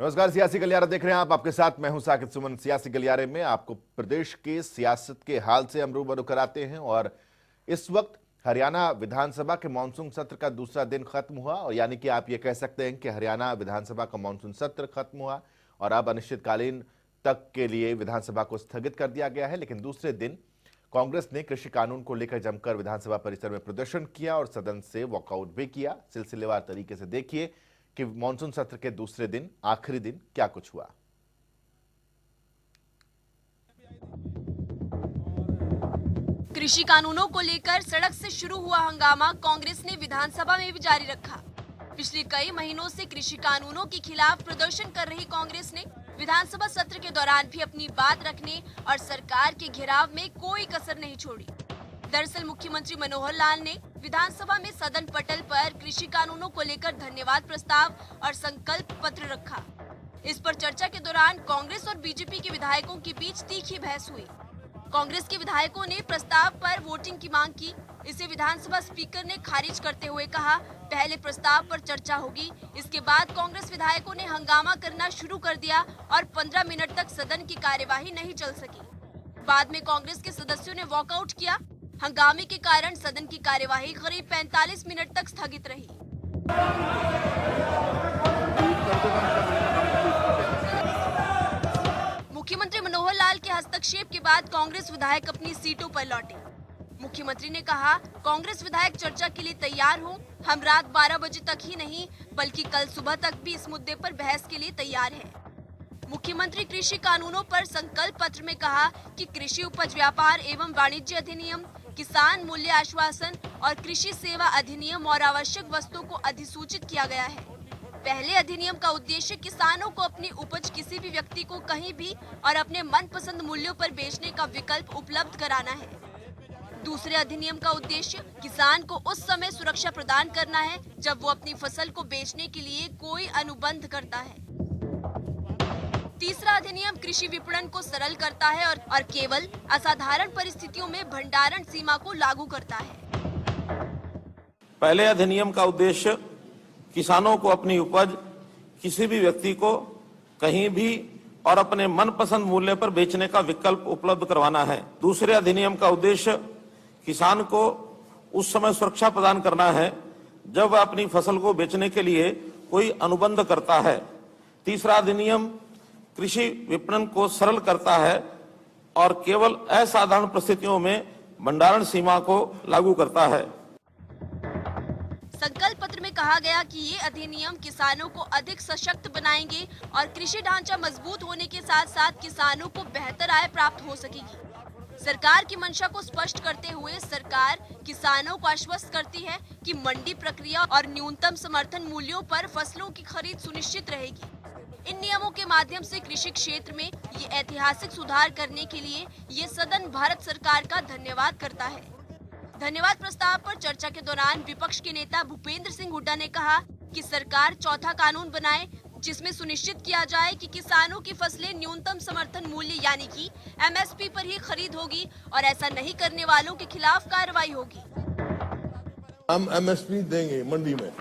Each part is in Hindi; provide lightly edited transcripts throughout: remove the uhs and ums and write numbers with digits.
नमस्कार, सियासी गलियारा देख रहे हैं आप। आपके साथ मैं हूं साकिब सुमन। सियासी गलियारे में आपको प्रदेश के सियासत के हाल से हम रूबरू कराते हैं। और इस वक्त हरियाणा विधानसभा के मानसून सत्र का दूसरा दिन खत्म हुआ, और यानी कि आप ये कह सकते हैं कि हरियाणा विधानसभा का मानसून सत्र खत्म हुआ और अब अनिश्चितकालीन तक के लिए विधानसभा को स्थगित कर दिया गया है। लेकिन दूसरे दिन कांग्रेस ने कृषि कानून को लेकर जमकर विधानसभा परिसर में प्रदर्शन किया और सदन से वॉकआउट भी किया। सिलसिलेवार तरीके से देखिए कि मानसून सत्र के दूसरे दिन, आखिरी दिन, क्या कुछ हुआ। कृषि कानूनों को लेकर सड़क से शुरू हुआ हंगामा कांग्रेस ने विधानसभा में भी जारी रखा। पिछले कई महीनों से कृषि कानूनों के खिलाफ प्रदर्शन कर रही कांग्रेस ने विधानसभा सत्र के दौरान भी अपनी बात रखने और सरकार के घेराव में कोई कसर नहीं छोड़ी। दरअसल मुख्यमंत्री मनोहर लाल ने विधानसभा में सदन पटल पर कृषि कानूनों को लेकर धन्यवाद प्रस्ताव और संकल्प पत्र रखा। इस पर चर्चा के दौरान कांग्रेस और बीजेपी के विधायकों के बीच तीखी बहस हुई। कांग्रेस के विधायकों ने प्रस्ताव पर वोटिंग की मांग की। इसे विधानसभा स्पीकर ने खारिज करते हुए कहा, पहले प्रस्ताव पर चर्चा होगी। इसके बाद कांग्रेस विधायकों ने हंगामा करना शुरू कर दिया और 15 मिनट तक सदन की कार्यवाही नहीं चल सकी। बाद में कांग्रेस के सदस्यों ने वॉकआउट किया। हंगामे के कारण सदन की कार्यवाही करीब 45 मिनट तक स्थगित रही। मुख्यमंत्री मनोहर लाल के हस्तक्षेप के बाद कांग्रेस विधायक अपनी सीटों पर लौटे। मुख्यमंत्री ने कहा, कांग्रेस विधायक चर्चा के लिए तैयार हो। हम रात 12 बजे तक ही नहीं बल्कि कल सुबह तक भी इस मुद्दे पर बहस के लिए तैयार है। मुख्यमंत्री कृषि कानूनों पर संकल्प पत्र में कहा कि कृषि उपज व्यापार एवं वाणिज्य अधिनियम, किसान मूल्य आश्वासन और कृषि सेवा अधिनियम और आवश्यक वस्तुओं को अधिसूचित किया गया है। पहले अधिनियम का उद्देश्य किसानों को अपनी उपज किसी भी व्यक्ति को कहीं भी और अपने मनपसंद मूल्यों पर बेचने का विकल्प उपलब्ध कराना है। दूसरे अधिनियम का उद्देश्य किसान को उस समय सुरक्षा प्रदान करना है जब वो अपनी फसल को बेचने के लिए कोई अनुबंध करता है। तीसरा अधिनियम कृषि विपणन को सरल करता है और केवल असाधारण परिस्थितियों में भंडारण सीमा को लागू करता है। पहले अधिनियम का उद्देश्य किसानों को अपनी उपज किसी भी व्यक्ति को कहीं भी और अपने मनपसंद मूल्य पर बेचने का विकल्प उपलब्ध करवाना है। दूसरे अधिनियम का उद्देश्य किसान को उस समय सुरक्षा प्रदान करना है जब वह अपनी फसल को बेचने के लिए कोई अनुबंध करता है। तीसरा अधिनियम कृषि विपणन को सरल करता है और केवल असाधारण परिस्थितियों में भंडारण सीमा को लागू करता है। संकल्प पत्र में कहा गया कि ये अधिनियम किसानों को अधिक सशक्त बनाएंगे और कृषि ढांचा मजबूत होने के साथ साथ किसानों को बेहतर आय प्राप्त हो सकेगी। सरकार की मंशा को स्पष्ट करते हुए सरकार किसानों को आश्वस्त करती है कि मंडी प्रक्रिया और न्यूनतम समर्थन मूल्यों पर फसलों की खरीद सुनिश्चित रहेगी। इन नियमों के माध्यम से कृषि क्षेत्र में ये ऐतिहासिक सुधार करने के लिए ये सदन भारत सरकार का धन्यवाद करता है। धन्यवाद प्रस्ताव पर चर्चा के दौरान विपक्ष के नेता भूपेंद्र सिंह हुड्डा ने कहा कि सरकार चौथा कानून बनाए जिसमें सुनिश्चित किया जाए कि किसानों की फसलें न्यूनतम समर्थन मूल्य यानी कि MSP पर ही खरीद होगी और ऐसा नहीं करने वालों के खिलाफ कार्रवाई होगी। हम MSP देंगे मंडी में,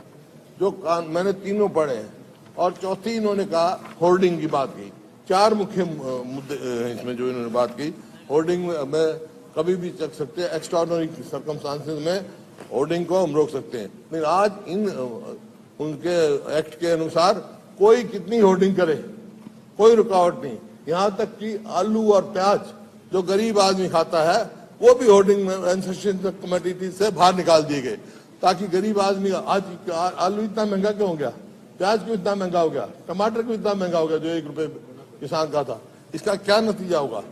जो मैंने तीनों पढ़े हैं। और चौथी इन्होंने कहा होर्डिंग की बात की। चार मुख्य मुद्दे हैं इसमें जो इन्होंने बात की। होर्डिंग में कभी भी चल सकते हैं, एक्स्ट्राऑर्डिनरी सर्कमस्टांसेस में होर्डिंग को हम रोक सकते हैं। लेकिन आज इन उनके एक्ट के अनुसार कोई कितनी होर्डिंग करे कोई रुकावट नहीं। यहाँ तक कि आलू और प्याज जो गरीब आदमी खाता है वो भी होर्डिंग कमेटी से बाहर निकाल दिए गए, ताकि गरीब आदमी, आज आलू इतना महंगा क्यों हो गया, प्याज क्यों इतना महंगा हो गया, टमाटर क्यों इतना महंगा हो गया जो 1 रुपए किसान का था, इसका क्या नतीजा होगा।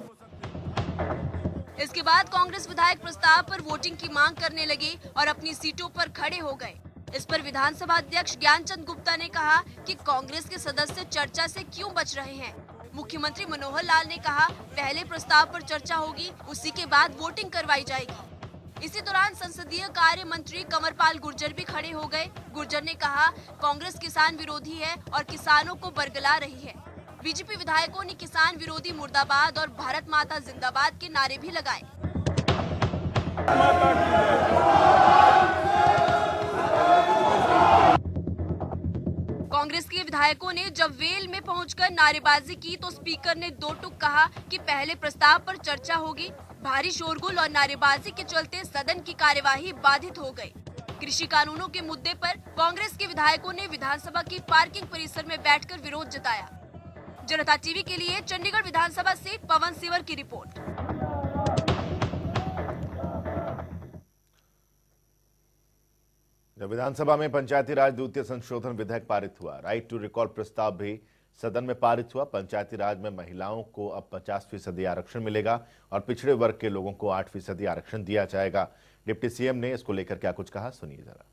इसके बाद कांग्रेस विधायक प्रस्ताव पर वोटिंग की मांग करने लगे और अपनी सीटों पर खड़े हो गए। इस पर विधानसभा अध्यक्ष ज्ञानचंद गुप्ता ने कहा कि कांग्रेस के सदस्य चर्चा से क्यों बच रहे हैं। मुख्यमंत्री मनोहर लाल ने कहा, पहले प्रस्ताव पर चर्चा होगी, उसी के बाद वोटिंग करवाई जाएगी। इसी दौरान संसदीय कार्य मंत्री कंवरपाल गुर्जर भी खड़े हो गए। गुर्जर ने कहा, कांग्रेस किसान विरोधी है और किसानों को बरगला रही है। बीजेपी विधायकों ने किसान विरोधी मुर्दाबाद और भारत माता जिंदाबाद के नारे भी लगाए। कांग्रेस के विधायकों ने जब वेल में पहुंचकर नारेबाजी की तो स्पीकर ने दो टूक कहा कि पहले प्रस्ताव पर चर्चा होगी। भारी शोरगुल और नारेबाजी के चलते सदन की कार्यवाही बाधित हो गई। कृषि कानूनों के मुद्दे पर कांग्रेस के विधायकों ने विधानसभा की पार्किंग परिसर में बैठकर विरोध जताया। जनता टीवी के लिए चंडीगढ़ विधानसभा से पवन सिवर की रिपोर्ट। जब विधानसभा में पंचायती राज द्वितीय संशोधन विधेयक पारित हुआ, राइट टू रिकॉल प्रस्ताव भी सदन में पारित हुआ। पंचायती राज में महिलाओं को अब 50% आरक्षण मिलेगा और पिछड़े वर्ग के लोगों को 8% आरक्षण दिया जाएगा। डिप्टी सीएम ने इसको लेकर क्या कुछ कहा, सुनिए जरा।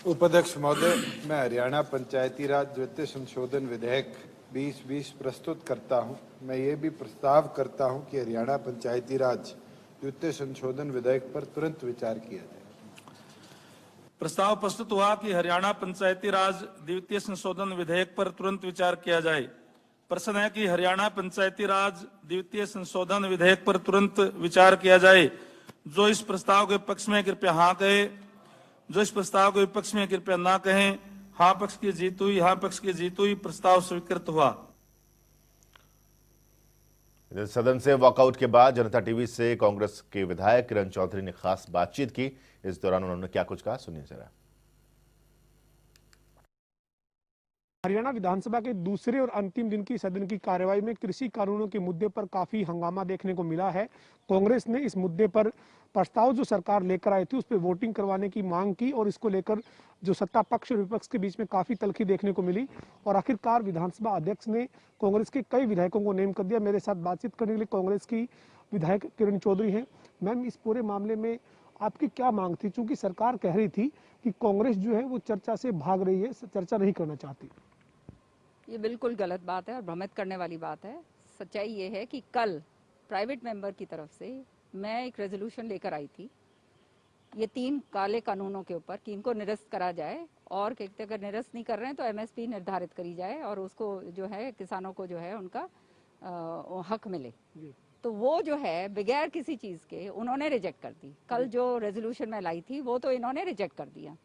उपाध्यक्ष महोदय, मैं हरियाणा पंचायती राज द्वितीय संशोधन विधेयक 2020 प्रस्तुत करता हूं। मैं ये भी प्रस्ताव करता हूं कि हरियाणा पंचायती राज द्वितीय संशोधन विधेयक पर तुरंत विचार किया जाए। प्रस्ताव प्रस्तुत हुआ कि हरियाणा पंचायती राज द्वितीय संशोधन विधेयक पर तुरंत विचार किया जाए। प्रश्न है कि हरियाणा पंचायती राज द्वितीय संशोधन विधेयक पर तुरंत विचार किया जाए। जो इस प्रस्ताव के पक्ष में कृपया हाँ कहे, जो इस प्रस्ताव के विपक्ष में कृपया ना कहें। हाँ पक्ष की जीत हुई, हाँ पक्ष की जीत हुई। प्रस्ताव स्वीकृत हुआ। सदन से वॉकआउट के बाद जनता टीवी से कांग्रेस के विधायक किरण चौधरी ने खास बातचीत की। इस दौरान उन्होंने क्या कुछ कहा, सुनिए जरा। हरियाणा विधानसभा के दूसरे और अंतिम दिन की सदन की कार्यवाही में कृषि कानूनों के मुद्दे पर काफी हंगामा देखने को मिला है। कांग्रेस ने इस मुद्दे पर प्रस्ताव जो सरकार लेकर आई थी उस पर वोटिंग करवाने की मांग की और इसको लेकर जो सत्ता पक्ष और विपक्ष के बीच में काफी तल्खी देखने को मिली और आखिरकार विधानसभा अध्यक्ष ने कांग्रेस के कई विधायकों को नेम कर दिया। मेरे साथ बातचीत करने के लिए कांग्रेस की विधायक किरण चौधरी हैं। मैम, इस पूरे मामले में आपकी क्या मांग थी? चूंकि सरकार कह रही थी कि कांग्रेस जो है वो चर्चा से भाग रही है, चर्चा नहीं करना चाहती। ये बिल्कुल गलत बात है और भ्रमित करने वाली बात है। सच्चाई ये है कि कल प्राइवेट मेंबर की तरफ से मैं एक रेजोल्यूशन लेकर आई थी ये 3 काले कानूनों के ऊपर कि इनको निरस्त करा जाए और कहते अगर निरस्त नहीं कर रहे हैं तो एमएसपी निर्धारित करी जाए और उसको जो है किसानों को जो है उनका हक मिले। तो वो जो है बगैर किसी चीज के उन्होंने रिजेक्ट कर दी। कल जो रेजोल्यूशन मैं लाई थी वो तो इन्होंने रिजेक्ट कर दिया।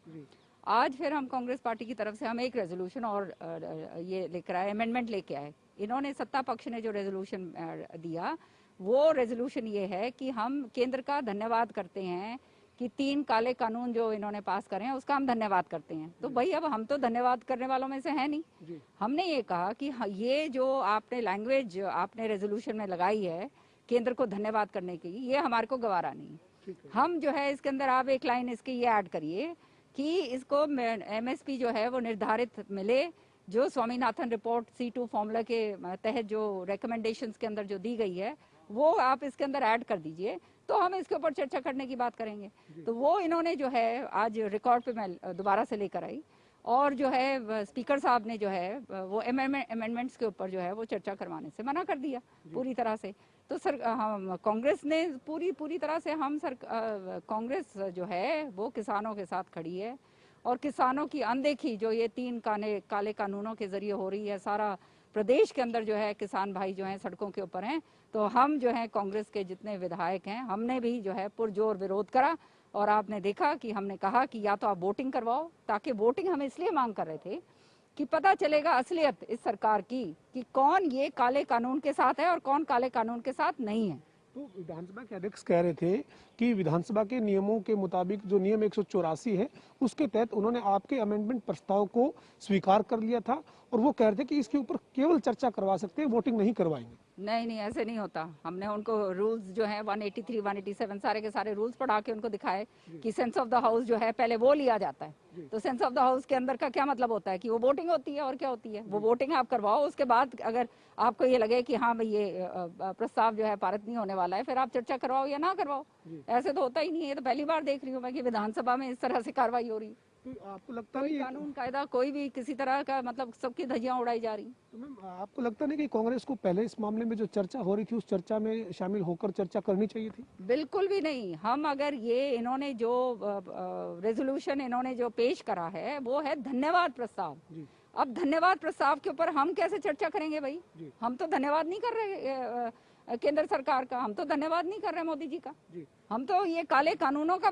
आज फिर हम कांग्रेस पार्टी की तरफ से हम एक रेजोल्यूशन और ये लेकर आए, अमेंडमेंट लेके आए। इन्होंने सत्ता पक्ष ने जो रेजोल्यूशन दिया वो रेजोल्यूशन ये है कि हम केंद्र का धन्यवाद करते हैं कि 3 काले कानून जो इन्होंने पास करे हैं उसका हम धन्यवाद करते हैं। तो भाई अब हम तो धन्यवाद करने वालों में से है नहीं। हमने ये कहा कि ये जो आपने लैंग्वेज आपने रेजोल्यूशन में लगाई है केंद्र को धन्यवाद करने की, ये हमारे को गवारा नहीं। हम जो है इसके अंदर आप एक लाइन इसकी ये ऐड करिए कि इसको एमएसपी जो है वो निर्धारित मिले। जो स्वामीनाथन रिपोर्ट C2 फॉर्मूला के तहत जो रिकमेंडेशंस के अंदर जो दी गई है वो आप इसके अंदर ऐड कर दीजिए तो हम इसके ऊपर चर्चा करने की बात करेंगे। तो वो इन्होंने जो है आज रिकॉर्ड पे मैं दोबारा से लेकर आई और जो है स्पीकर साहब ने जो है वो अमेंडमेंट्स के ऊपर जो है वो चर्चा करवाने से मना कर दिया पूरी तरह से। तो सर हम कांग्रेस ने पूरी तरह से कांग्रेस जो है वो किसानों के साथ खड़ी है और किसानों की अनदेखी जो ये 3 काले कानूनों के जरिए हो रही है। सारा प्रदेश के अंदर जो है किसान भाई जो हैं सड़कों के ऊपर हैं। तो हम जो है कांग्रेस के जितने विधायक हैं हमने भी जो है पुरजोर विरोध करा और आपने देखा कि हमने कहा कि या तो आप वोटिंग करवाओ, ताकि वोटिंग हम इसलिए मांग कर रहे थे कि पता चलेगा असलियत इस सरकार की कि कौन ये काले कानून के साथ है और कौन काले कानून के साथ नहीं है। तो विधानसभा के अध्यक्ष कह रहे थे कि विधानसभा के नियमों के मुताबिक जो नियम 184 है उसके तहत उन्होंने आपके अमेंडमेंट प्रस्ताव को स्वीकार कर लिया था और वो कह रहे थे कि इसके ऊपर केवल चर्चा करवा सकते हैं, वोटिंग नहीं करवाएंगे। नहीं, ऐसे नहीं होता। हमने उनको रूल्स जो है 183, 187 सारे के सारे रूल्स पढ़ा के उनको दिखाए कि सेंस ऑफ द हाउस जो है पहले वो लिया जाता है। तो सेंस ऑफ द हाउस के अंदर का क्या मतलब होता है कि वो वोटिंग होती है और क्या होती है। वो वोटिंग आप करवाओ, उसके बाद अगर आपको ये लगे कि हाँ भाई ये प्रस्ताव जो है पारित नहीं होने वाला है फिर आप चर्चा करवाओ या ना करवाओ। ऐसे तो होता ही नहीं है। तो पहली बार देख रही हूँ मैं कि विधानसभा में इस तरह से कार्रवाई हो रही। तो आपको लगता नहीं कानून कायदा कोई भी किसी तरह का मतलब सबकी धज्जियां उड़ाई जा रही। तो मैम आपको लगता नहीं कि कांग्रेस को पहले इस मामले में जो चर्चा हो रही थी उस चर्चा में शामिल होकर चर्चा करनी चाहिए थी? बिल्कुल भी नहीं। हम अगर ये इन्होंने जो रेजोल्यूशन इन्होंने जो पेश करा है वो है धन्यवाद प्रस्ताव। अब धन्यवाद प्रस्ताव के ऊपर हम कैसे चर्चा करेंगे भाई? हम तो धन्यवाद नहीं कर रहे केंद्र सरकार का। हम तो धन्यवाद नहीं कर रहे मोदी जी का, हम तो ये काले कानूनों का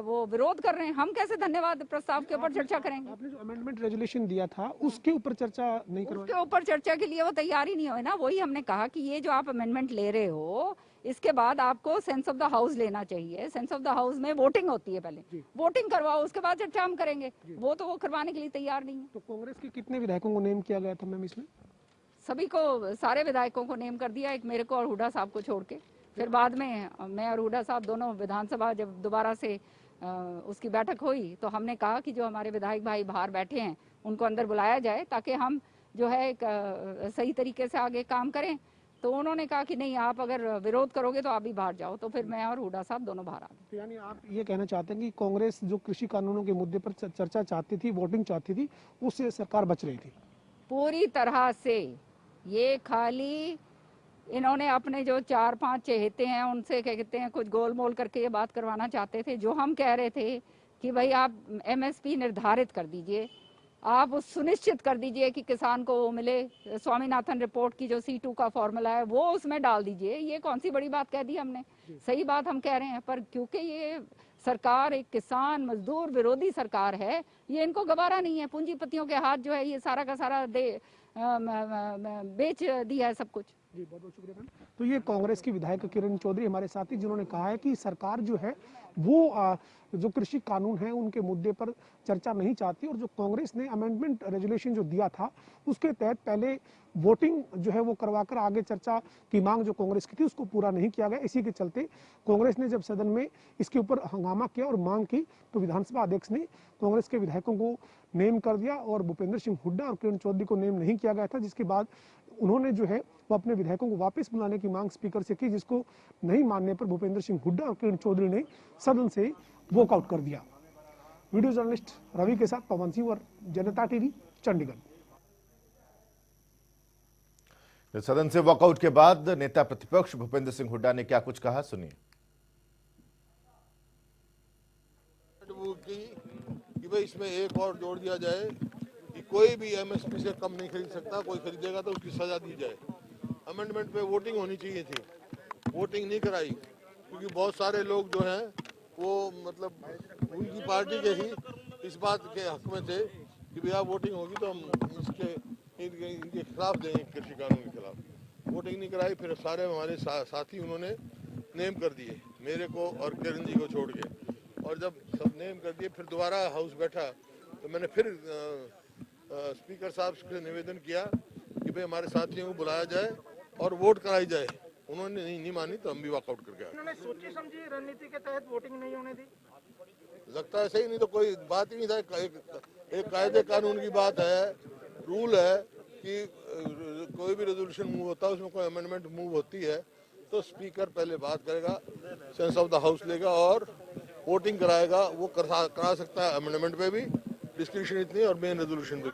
वो विरोध कर रहे हैं। हम कैसे धन्यवाद प्रस्ताव के ऊपर चर्चा करेंगे? आपने जो अमेंडमेंट रेजोल्यूशन दिया था उसके ऊपर चर्चा नहीं करवाई? उसके ऊपर चर्चा के लिए वो तैयार ही नहीं हुए ना। वही हमने कहा कि ये जो आप अमेंडमेंट ले रहे हो, इसके बाद आपको सेंस ऑफ द हाउस लेना चाहिए। सेंस ऑफ द हाउस में वोटिंग होती है, पहले वोटिंग करवाओ, उसके बाद चर्चा हम करेंगे। वो तो वो करवाने के लिए तैयार नहीं है। तो कांग्रेस के कितने विधायकों को नेम किया गया था मैम इसमें? सभी को, सारे विधायकों को नेम कर दिया, एक मेरे को और हुड्डा साहब को छोड़ के। फिर बाद में मैं और हुड्डा साहब दोनों विधानसभा जब दोबारा से उसकी बैठक हुई तो हमने कहा कि जो हमारे विधायक भाई बाहर बैठे हैं उनको अंदर बुलाया जाए ताकि हम जो है एक सही तरीके से आगे काम करें। तो उन्होंने कहा कि नहीं, आप अगर विरोध करोगे तो आप भी बाहर जाओ। तो फिर मैं और हुड्डा साहब दोनों बाहर आ गए। तो यानी आप ये कहना चाहते हैं कि कांग्रेस जो कृषि कानूनों के मुद्दे पर चर्चा चाहती थी, वोटिंग चाहती थी, उससे सरकार बच रही थी? पूरी तरह से। ये खाली इन्होंने अपने जो 4-5 चहेते हैं उनसे क्या कहते हैं कुछ गोलमोल करके ये बात करवाना चाहते थे। जो हम कह रहे थे कि भाई आप एमएसपी निर्धारित कर दीजिए, आप सुनिश्चित कर दीजिए कि किसान को वो मिले। स्वामीनाथन रिपोर्ट की जो C2 का फॉर्मूला है वो उसमें डाल दीजिए। ये कौन सी बड़ी बात कह दी हमने? सही बात हम कह रहे हैं, पर क्योंकि ये सरकार एक किसान मजदूर विरोधी सरकार है, ये इनको गवारा नहीं है। पूंजीपतियों के हाथ जो है ये सारा का सारा बेच दिया है सब कुछ। जी, बहुत बहुत शुक्रिया मैम। तो ये कांग्रेस की विधायक किरण चौधरी हमारे साथी, जिन्होंने कहा है कि सरकार जो है वो जो कृषि कानून है उनके मुद्दे पर चर्चा नहीं चाहती, और जो कांग्रेस ने अमेंडमेंट रेजोल्यूशन जो दिया था उसके तहत पहले वोटिंग जो है वो करवाकर आगे चर्चा की मांग जो कांग्रेस की थी उसको पूरा नहीं किया गया। इसी के चलते कांग्रेस ने जब सदन में इसके ऊपर हंगामा किया और मांग की तो विधानसभा अध्यक्ष ने कांग्रेस के विधायकों को नेम कर दिया और भूपेंद्र सिंह हुड्डा और किरण चौधरी को नेम नहीं किया गया था, जिसके बाद उन्होंने जो है वो अपने विधायकों को वापस बुलाने की मांग स्पीकर से की, जिसको नहीं मानने पर भूपेंद्र सिंह हुड्डा और किरण चौधरी ने सदन से वॉकआउट कर दिया। वीडियो जर्नलिस्ट रवि के साथ पवन सिंह और जनता टीवी, चंडीगढ़। सदन से वॉकआउट के बाद नेता प्रतिपक्ष भूपेंद्र सिंह हुड्डा ने क्या कुछ कहा, सुनिए। कि भाई इसमें एक और जोड़ दिया जाए कि कोई भी एमएसपी से कम नहीं खरीद सकता, कोई खरीदेगा तो उसकी सजा दी जाए। अमेंडमेंट पे वोटिंग होनी चाहिए थी, वोटिंग नहीं कराई क्योंकि बहुत सारे लोग जो हैं वो मतलब उनकी पार्टी के ही इस बात के हक में थे कि भैया वोटिंग होगी तो हम इनके खिलाफ देंगे, कृषि कानून के खिलाफ। वोटिंग नहीं कराई, फिर सारे हमारे साथी उन्होंने नेम कर दिए, मेरे को और किरण जी को छोड़ के। और जब सब नेम कर दिए फिर दोबारा हाउस बैठा तो मैंने फिर स्पीकर साहब से निवेदन किया कि भाई हमारे साथियों को बुलाया जाए और वोट कराई जाए। उन्होंने नहीं मानी तो हम भी वॉकआउट करके आए। उन्होंने सोची समझी रणनीति के तहत वोटिंग नहीं होने दी, लगता है सही, नहीं तो कोई बात ही नहीं था। एक कायदे कानून की बात है, रूल है कि कोई भी रेजोल्यूशन मूव होता है उसमें कोई अमेंडमेंट मूव होती है तो स्पीकर पहले बात करेगा, सेंस ऑफ द हाउस लेगा और वोटिंग कराएगा। वो करा सकता है अमेंडमेंट पे भी, डिस्क्रिप्शन इतनी और मेन रेजोल्यूशन पे।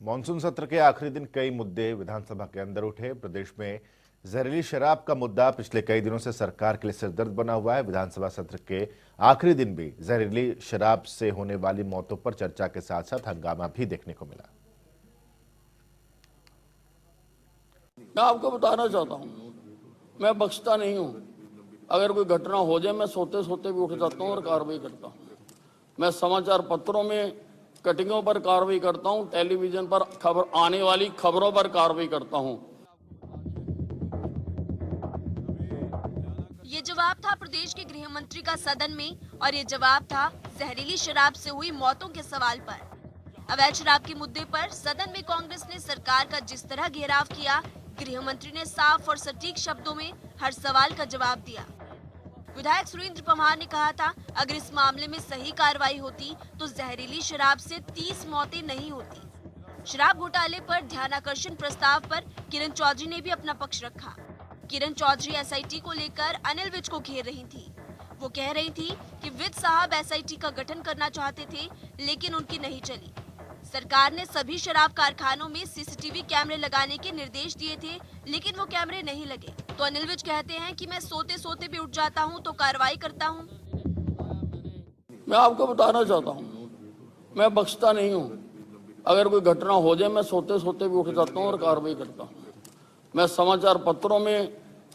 मॉनसून सत्र के आखिरी दिन कई मुद्दे विधानसभा के अंदर उठे। प्रदेश में जहरीली शराब का मुद्दा पिछले कई दिनों से सरकार के लिए सिरदर्द बना हुआ है। विधानसभा सत्र के आखिरी दिन भी जहरीली शराब से होने वाली मौतों पर चर्चा के साथ साथ हंगामा भी देखने को मिला। मैं आपको बताना चाहता हूँ, मैं बख्शता नहीं हूँ। अगर कोई घटना हो जाए मैं सोते सोते भी उठ जाता हूँ और कार्रवाई करता हूँ। मैं समाचार पत्रों में कटिंगों पर कार्रवाई करता हूँ, टेलीविजन पर खबर आने वाली खबरों पर कार्रवाई करता हूँ। ये जवाब था प्रदेश के गृह मंत्री का सदन में, और ये जवाब था जहरीली शराब से हुई मौतों के सवाल पर। अवैध शराब के मुद्दे पर सदन में कांग्रेस ने सरकार का जिस तरह घेराव किया, गृह मंत्री ने साफ और सटीक शब्दों में हर सवाल का जवाब दिया। विधायक सुरेंद्र पंवार ने कहा था, अगर इस मामले में सही कार्रवाई होती तो जहरीली शराब से 30 मौतें नहीं होती। शराब घोटाले पर ध्यानाकर्षण प्रस्ताव पर किरण चौधरी ने भी अपना पक्ष रखा। किरण चौधरी एसआईटी को लेकर अनिल विज को घेर रही थी। वो कह रही थी कि विज साहब एसआईटी का गठन करना चाहते थे, लेकिन उनकी नहीं चली। सरकार ने सभी शराब कारखानों में सीसीटीवी कैमरे लगाने के निर्देश दिए थे, लेकिन वो कैमरे नहीं लगे। तो अनिल विज कहते हैं कि मैं सोते सोते भी उठ जाता हूं तो कार्रवाई करता हूं। मैं आपको बताना चाहता हूँ, मैं बख्शता नहीं हूँ। अगर कोई घटना हो जाए मैं सोते सोते भी उठ जाता हूँ और कार्रवाई करता हूँ। मैं समाचार पत्रों में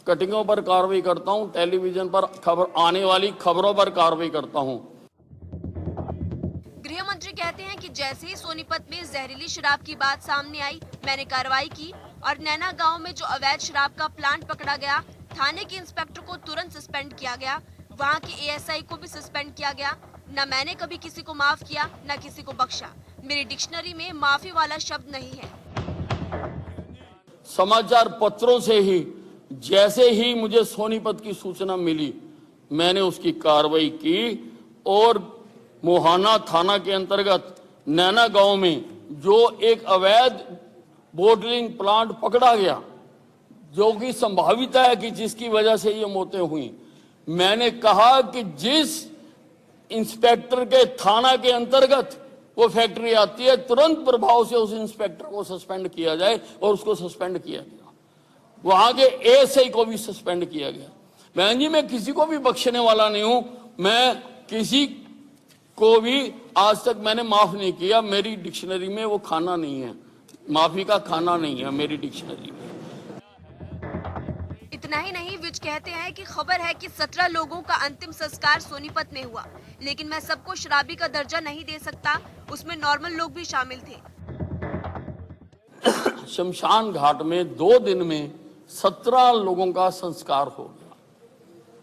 कटिंगों पर कार्रवाई करता हूं, टेलीविजन पर खबर आने वाली खबरों पर कार्रवाई करता हूं। गृह मंत्री कहते हैं कि जैसे ही सोनीपत में जहरीली शराब की बात सामने आई, मैंने कार्रवाई की और नैना गांव में जो अवैध शराब का प्लांट पकड़ा गया, थाने के इंस्पेक्टर को तुरंत सस्पेंड किया गया, वहां के एएसआई को भी सस्पेंड किया गया। न मैंने कभी किसी को माफ किया, न किसी को बख्शा। मेरी डिक्शनरी में माफी वाला शब्द नहीं है। समाचार पत्रों से ही जैसे ही मुझे सोनीपत की सूचना मिली, मैंने उसकी कार्रवाई की और मोहाना थाना के अंतर्गत नैना गांव में जो एक अवैध बोटलिंग प्लांट पकड़ा गया, जो कि संभावित है कि जिसकी वजह से ये मौतें हुई, मैंने कहा कि जिस इंस्पेक्टर के थाना के अंतर्गत वो फैक्ट्री आती है, तुरंत प्रभाव से उस इंस्पेक्टर को सस्पेंड किया जाए और उसको सस्पेंड किया गया। वहां के एएसआई को भी सस्पेंड किया गया। बहन जी, मैं किसी को भी बख्शने वाला नहीं हूं, मैं किसी को भी आज तक मैंने माफ नहीं किया। मेरी डिक्शनरी में वो खाना नहीं है, माफी का खाना नहीं है मेरी डिक्शनरी में। इतना ही नहीं, विज कहते हैं कि खबर है कि 17 लोगों का अंतिम संस्कार सोनीपत में हुआ, लेकिन मैं सबको शराबी का दर्जा नहीं दे सकता, उसमें नॉर्मल लोग भी शामिल थे। शमशान घाट में 2 दिन में 17 लोगों का संस्कार हो गया।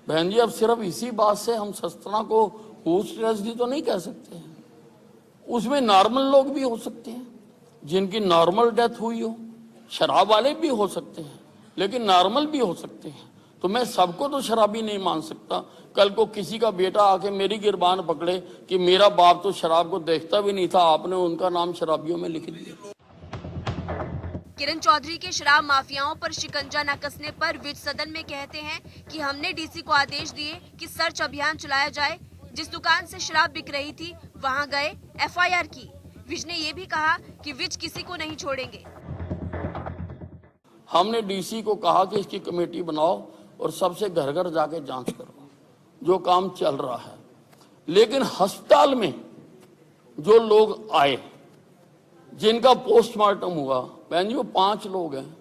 बहन जी, अब सिर्फ इसी बात से हम 17 को होश ट्रेजेडी तो नहीं कह सकते हैं। उसमें नॉर्मल लोग भी हो सकते हैं, जिनकी नॉर्मल डेथ हुई हो। शराब वाले भी हो सकते हैं, लेकिन नॉर्मल भी हो सकते हैं। तो मैं सबको तो शराबी नहीं मान सकता। कल को किसी का बेटा आके मेरी गिरबान पकड़े कि मेरा बाप तो शराब को देखता भी नहीं था, आपने उनका नाम शराबियों में लिख दिया। किरण चौधरी के शराब माफियाओं पर शिकंजा न कसने पर विज सदन में कहते हैं कि हमने डीसी को आदेश दिए कि सर्च अभियान चलाया जाए। जिस दुकान से शराब बिक रही थी वहां गए, एफआईआर की। विज ने ये भी कहा कि विज किसी को नहीं छोड़ेंगे। हमने डीसी को कहा कि इसकी कमेटी बनाओ और सबसे घर घर जाके जांच करो, जो काम चल रहा है। लेकिन अस्पताल में जो लोग आए, जिनका पोस्टमार्टम हुआ, बहन जी वो 5 लोग हैं।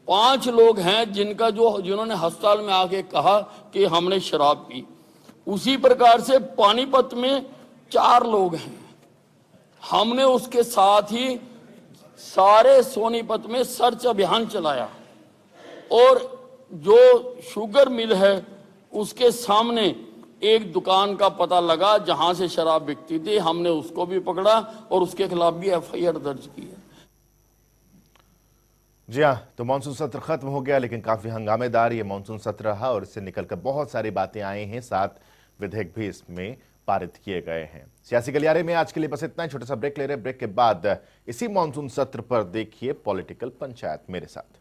5 लोग हैं जिन्होंने अस्पताल में आके कहा कि हमने शराब पी। उसी प्रकार से पानीपत में 4 लोग हैं। हमने उसके साथ ही सारे सोनीपत में सर्च अभियान चलाया और जो शुगर मिल है उसके सामने एक दुकान का पता लगा जहां से शराब बिकती थी। हमने उसको भी पकड़ा और उसके खिलाफ भी एफआईआर दर्ज की है। जी हाँ, तो मानसून सत्र खत्म हो गया, लेकिन काफी हंगामेदार ये मानसून सत्र रहा और इससे निकलकर बहुत सारी बातें आई हैं। 7 विधेयक भी इसमें पारित किए गए हैं। सियासी गलियारे में आज के लिए बस इतना ही। छोटा सा ब्रेक ले रहे हैं। ब्रेक के बाद इसी मानसून सत्र पर देखिए पॉलिटिकल पंचायत मेरे साथ।